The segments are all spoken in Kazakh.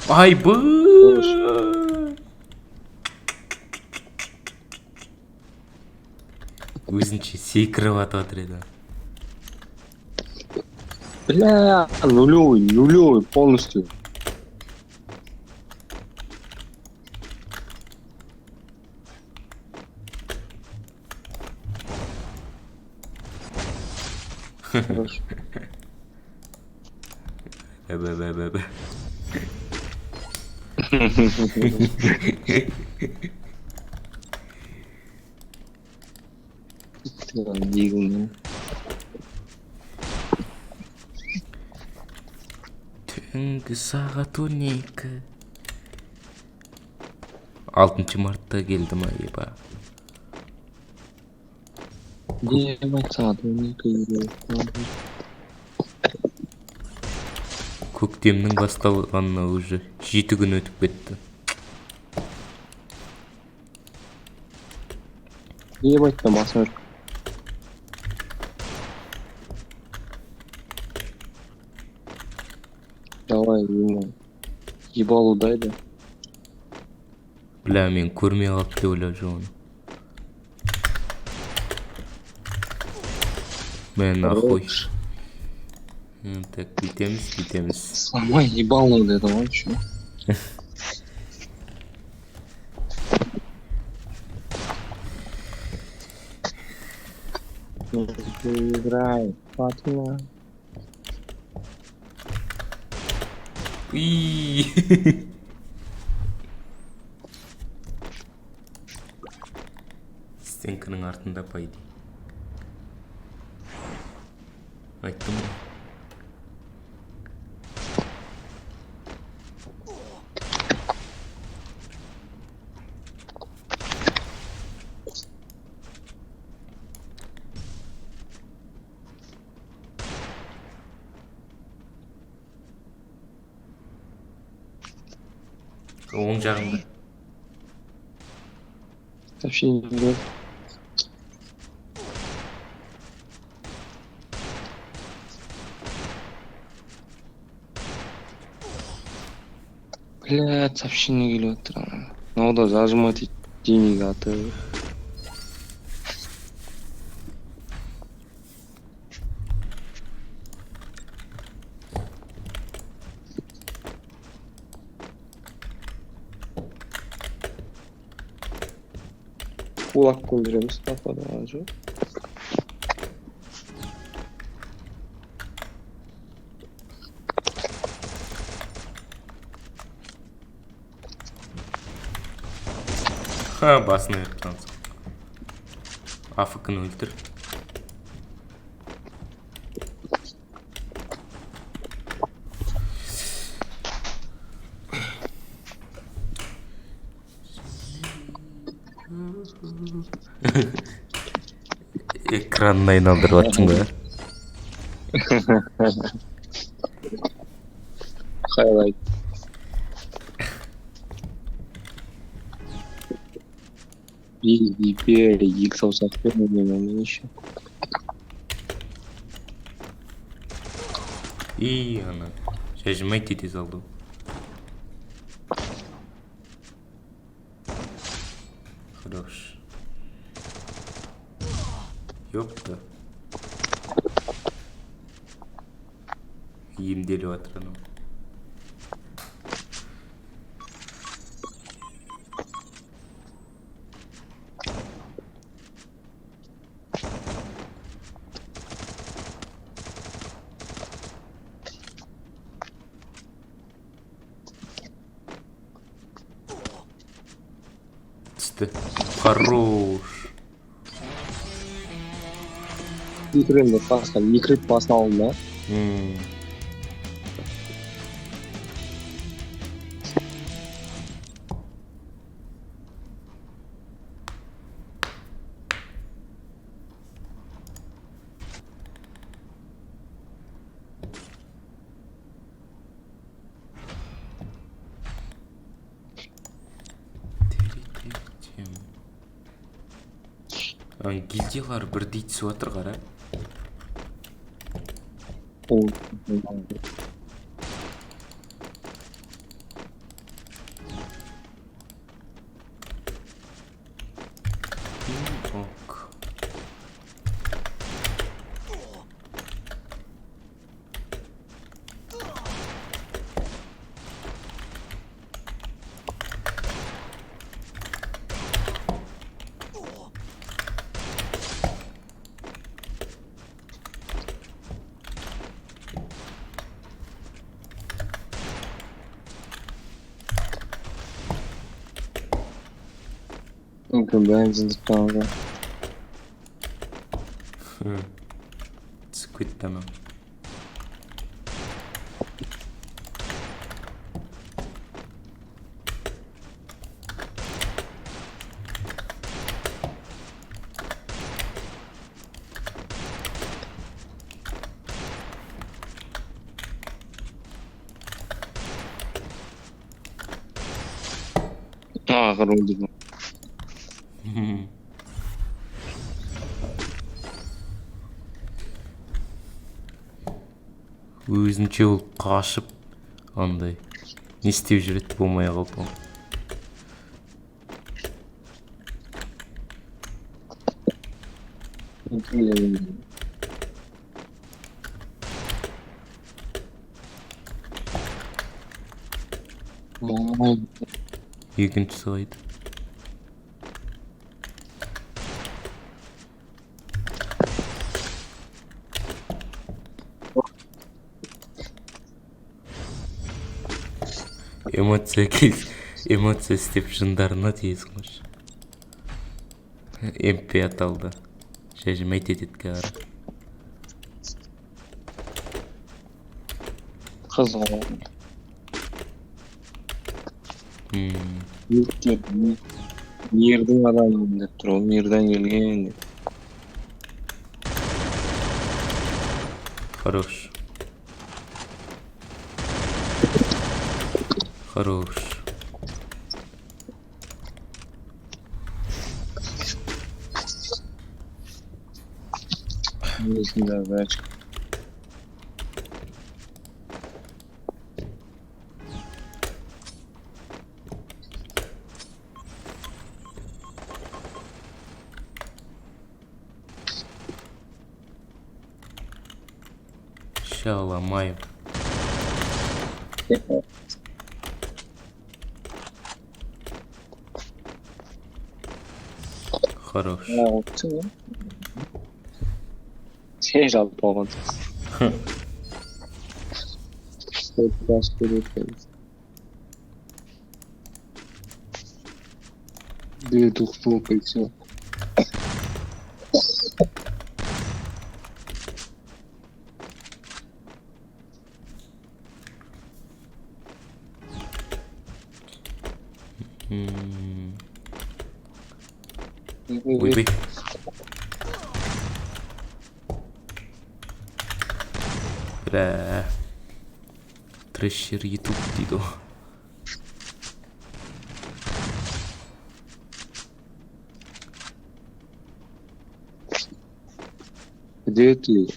Айбы! Өзінше секіріп атып жатыр еді. Бля, нулевый полностью. Хорошо. Бе-бе-бе-бе. Дигл. Түнгі сағат 12. 6 мартта келді ма еба? Ебать, сағат 12. Көктемнің басталғанына уже 7 күн өтіп кетті. Ебать, там асыр. Давай, ему. Ебалу дай да. Бля, мен көрмей қалып деп ойлап жүрмін. Мен нахуй. Так, бүйтеміз. Сломай ебалу да, давай, чё? Играй, Фатима. Уи. Стенкінің артында пайди. Айттым ғой. Оң жағында. Сообщение идет. Блядь, сообщение келіп отыр. Надо зажимать деньги аты. Кулак көндіреміз, походу, азы. Ха, басын аяқтан соң. Афыкын өлтір. Экранын айналдырып аттың ба? Хайлайт. Теперь иксов совсем еще. И ана. Шажимай тете салды. Хорош. Ёпта. Емделіп жатыр анау. Түсті. Хорош. Екірімді қасқан, екіріп басын алдым да. Гильдиялар бірдей түсіп жатыр қара. мүмкін бензиндік жаңағы. түсіп кетті анау. Ağır oldu bu. Өзінше ол қашып андай не істеп жүреді болмай қалып ол. Екіншісі қайда? Эмоция істеп жындарына тез қойшы. МП аталды. Шәжім әйтететке ара. Қызға. Мирдің адамын деп тұр, ол мирден келген деп. Хорош. Хорош. Несінде бәчік. Шаламаю. Хорош. Сен жалып болғансыз. Бас көреді. Две двухстволка и все. Ойбай. Бля. Трэшер ютуб дейді ғой. Где ты?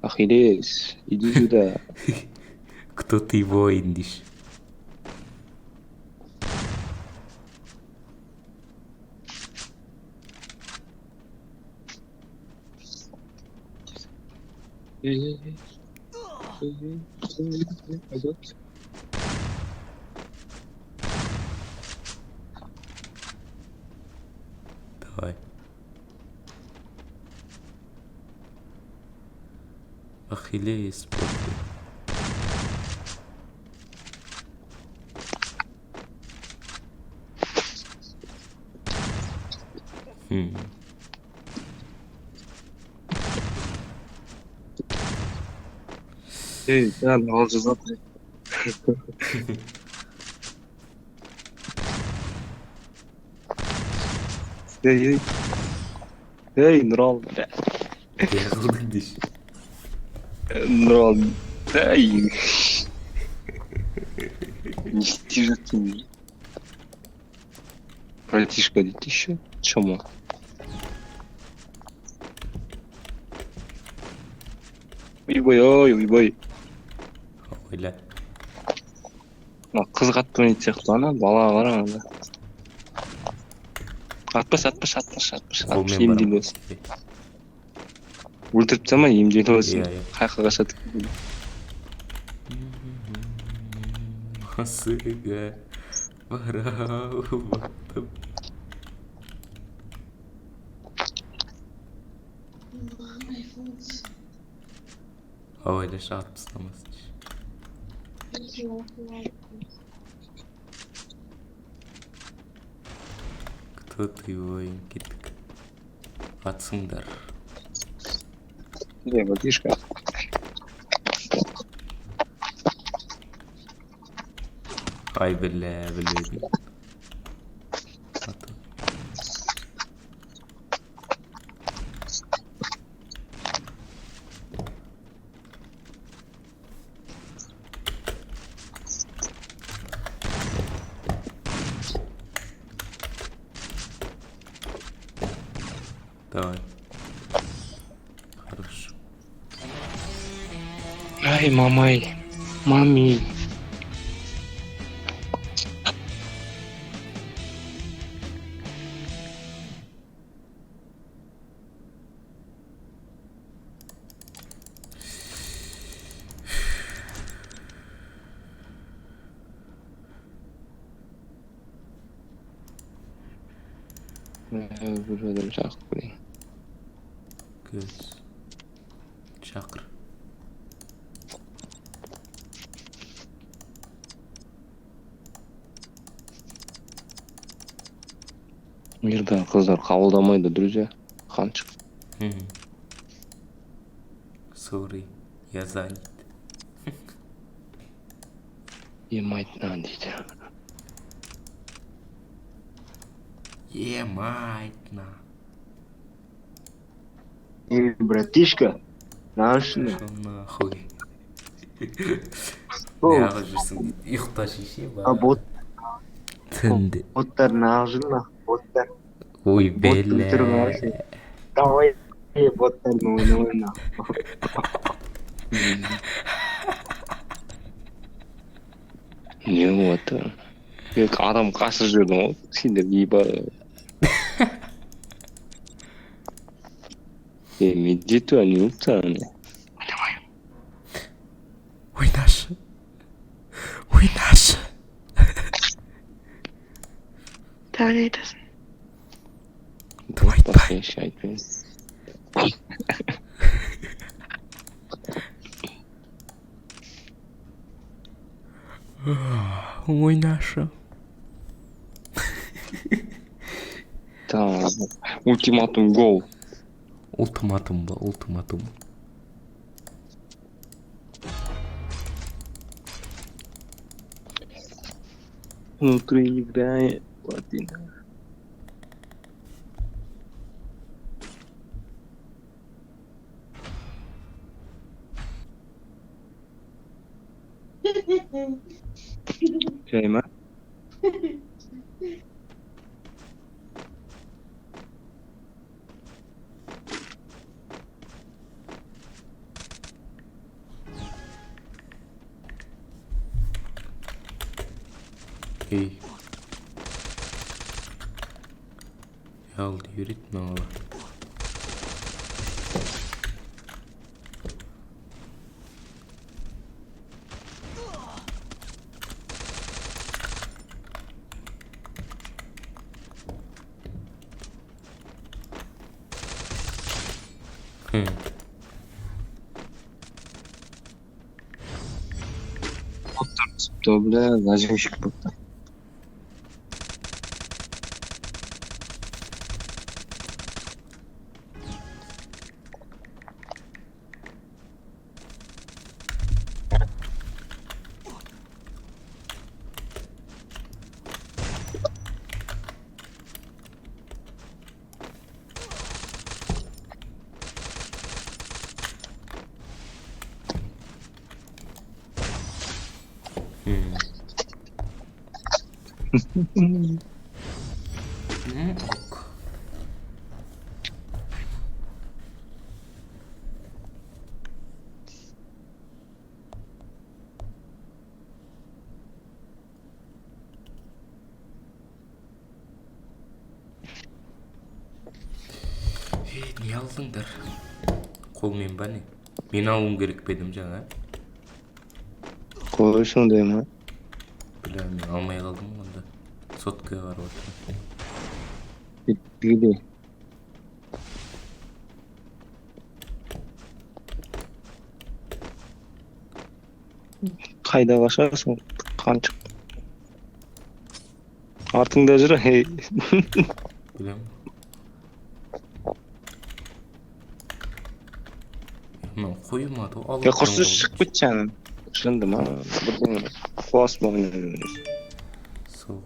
Ахиллес, иди сюда. Кто ты его индиш? Давай. Ахиллес. Эй, да, он же запрет. Эй, Нұрал. Не қылдың деші. Нұрал, эй. Не істеп жатсың не? Братишка дейді еще. Чому? Уйбай. Ойла. Қыз қатты ойнайды сияқты ана, бала қара ана. Атпаш. Емдейлі болсын. Өлтіріп тастама, емдейлі болсын. Қайқа қашады. Масыға барабаттым. Ойла шығарып тастамасын. Тотый кеттік. Атсыңдар. Где ботишка? Ай білмедім. Давай. Хорошо. Ай, мамай. Мами. Bir adam çakıp koyayım. Көз. Шақыр. Мирда кыздар кабылдамайды, друзья. Канчык. Sorry. Я занят. Емайтнан дейді. Емайт на. Братишка, знаешь, Шо нахуй. О. Неғып жүрсің дейді. Ұйықта шеше ба. Түнде. боттар нағжын, боттар. Ой, Боттың түрі белі. қарсы. Давай, боттардың ойна. Не вот. Как адам қасыр жүрдің ғой. Сендер ебі. Медиту, а не уптаны. Ойнашы. Ойнашы. Давай айтасың. Давай, Басқа еш айтпаймын. Ойнашы. Tamam. Ультиматум гол. Ультиматум ба, ультиматум. Внутри играет плотина. Чай ма? Ей. Ял юрит нала. То, бля, зажимщик будто. Ок. Не алдыңдар? Қолмен ба не? Мен алуым керек пе едім жаңа? Қойшың деймін, ма? Бля, мен алмай қалдым онда. Соткаға қарап отырмын. Bitgide. Қайда қашасың? Қаншық. Артыңда жүр, ей. Білем. Мынау қоймады ғой. Құрсы шығып кетші анын. Шынды ма? Бірдің қуас болған. Сол.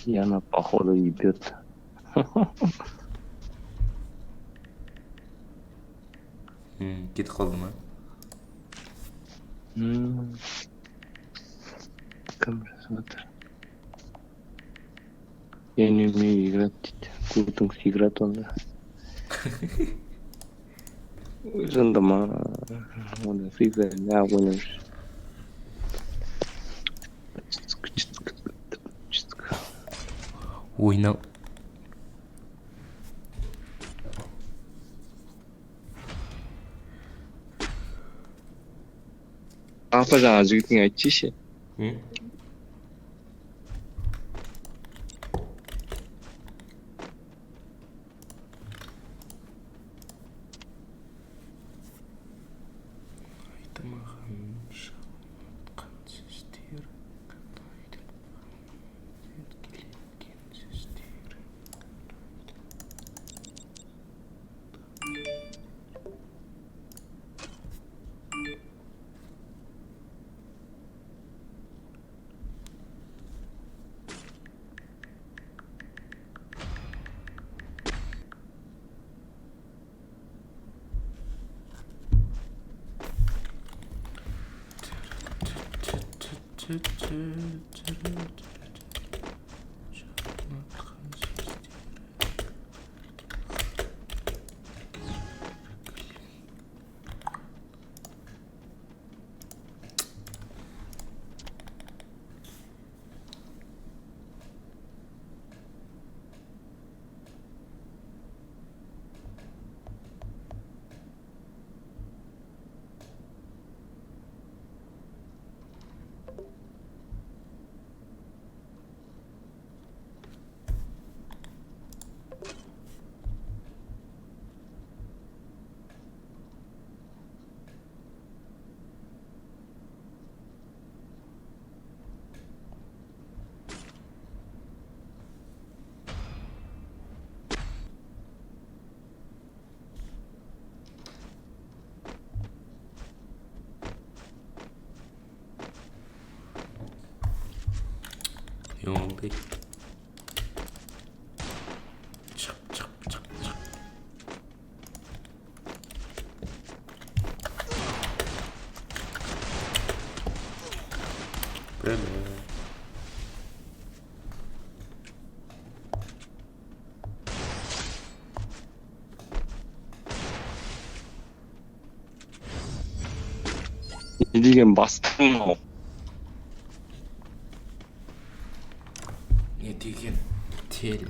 И она, походу, ебет. Кетіп қалды ма? Кім смотр. Я не умею играть, дейді. Куртыңыз играть онда. Жынды ма? Онда Free Fire не ойнаймыз. Ойнау. Апа жаңа жігітің айтшы ше. Yolda. Çık çık çık çık. Böyle. Не деген бастың ау. Не деген тел.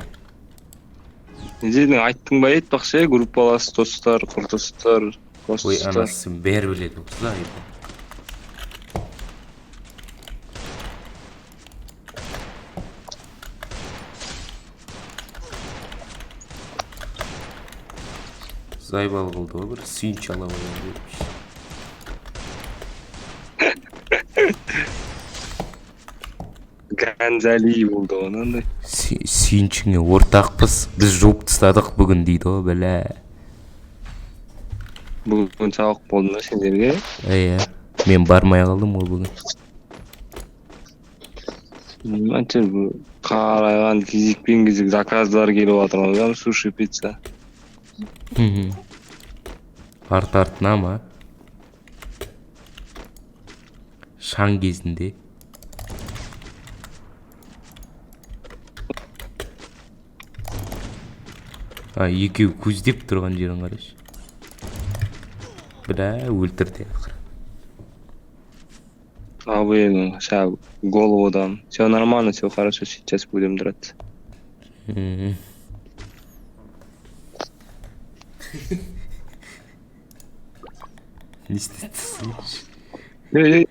Сенің айттың ба айтпақшы, группалас достар, құрдастар, Ой, достар. анасы бәрі біледі осылай. Зайбал қылды ғой, бір сүйінші ала қойған көрмеш. Ганзали болды онандай. Сүйіншіңе ортақпыз, біз жуып тастадық бүгін дейді ғой, білә. Бүгін сабақ болды ма сендерге? Иә, мен бармай қалдым ғой бүгін. Манча қарайған кезекпен кезек заказдар келіп жатыр ғой, суши, пицца. Артына ма? Шаң кезінде. Екеу көздеп тұрған жерін қарашы. Бля, өлтірді. Абыйның голову там. Все нормально, все хорошо, сейчас будем драться. Не істейсің? ей